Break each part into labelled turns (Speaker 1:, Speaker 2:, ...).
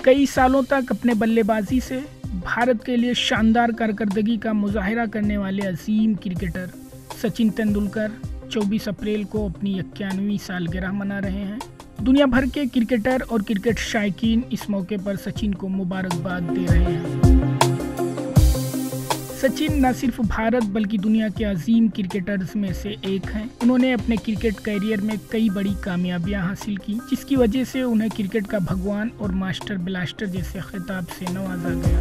Speaker 1: कई सालों तक अपने बल्लेबाजी से भारत के लिए शानदार कारकर्दगी का मुजाहिरा करने वाले अजीम क्रिकेटर सचिन तेंदुलकर 24 अप्रैल को अपनी 91वीं सालगिरह मना रहे हैं। दुनिया भर के क्रिकेटर और क्रिकेट शायकीन इस मौके पर सचिन को मुबारकबाद दे रहे हैं। सचिन न सिर्फ भारत बल्कि दुनिया के अजीम क्रिकेटर्स में से एक हैं। उन्होंने अपने क्रिकेट करियर में कई बड़ी कामयाबियां हासिल की, जिसकी वजह से उन्हें क्रिकेट का भगवान और मास्टर ब्लास्टर जैसे खिताब से नवाजा गया।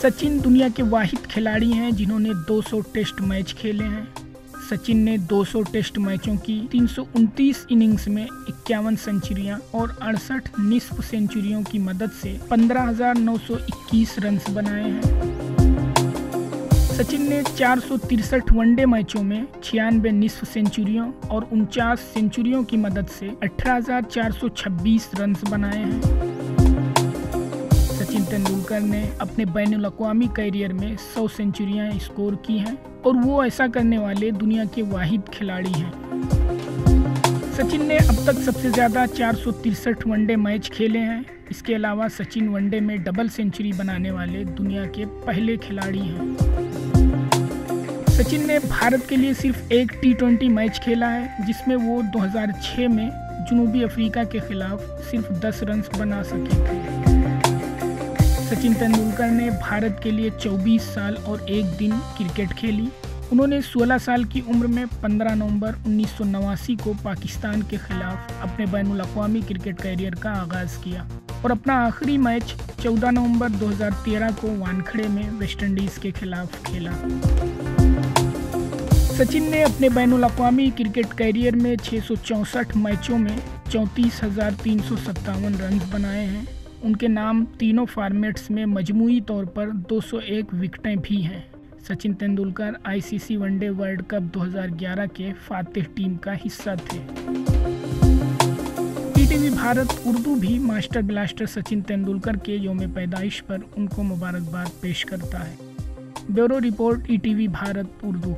Speaker 1: सचिन दुनिया के वाहिद खिलाड़ी हैं जिन्होंने 200 टेस्ट मैच खेले हैं। सचिन ने 200 टेस्ट मैचों की 329 इनिंग्स में 51 सेंचुरियां और 68 निस्फ सेंचुरियों की मदद से 15,921 रन्स बनाए हैं। सचिन ने 463 वनडे मैचों में 96 निस्फ सेंचुरियों और 49 सेंचुरियों की मदद से 18,426 रन्स बनाए हैं। सचिन तेंदुलकर ने अपने बैनुल-अक़वामी करियर में 100 सेंचुरियां स्कोर की हैं और वो ऐसा करने वाले दुनिया के वाहिद खिलाड़ी हैं। सचिन ने अब तक सबसे ज़्यादा 463 वनडे मैच खेले हैं। इसके अलावा सचिन वनडे में डबल सेंचुरी बनाने वाले दुनिया के पहले खिलाड़ी हैं। सचिन ने भारत के लिए सिर्फ एक T20 मैच खेला है, जिसमें वो 2006 में जनूबी अफ्रीका के खिलाफ सिर्फ 10 रन बना सके थे। सचिन तेंदुलकर ने भारत के लिए 24 साल और 1 दिन क्रिकेट खेली। उन्होंने 16 साल की उम्र में 15 नवंबर 1989 को पाकिस्तान के खिलाफ अपने बैनुल-अक़वामी क्रिकेट करियर का आगाज़ किया और अपना आखिरी मैच 14 नवंबर 2013 को वानखेड़े में वेस्टइंडीज़ के खिलाफ खेला। सचिन ने अपने बैनुल-अक़वामी क्रिकेट करियर में 664 मैचों में 34,357 रन बनाए हैं। उनके नाम तीनों फॉर्मेट्स में मजमूई तौर पर 201 विकेटें भी हैं। Sachin Tendulkar ICC one day world cup 2011 के फातिह टीम का हिस्सा थे। ETV भारत उर्दू भी मास्टर ब्लास्टर सचिन तेंदुलकर के यौम पैदाइश पर उनको मुबारकबाद पेश करता है। Bureau report ETV Bharat Urdu.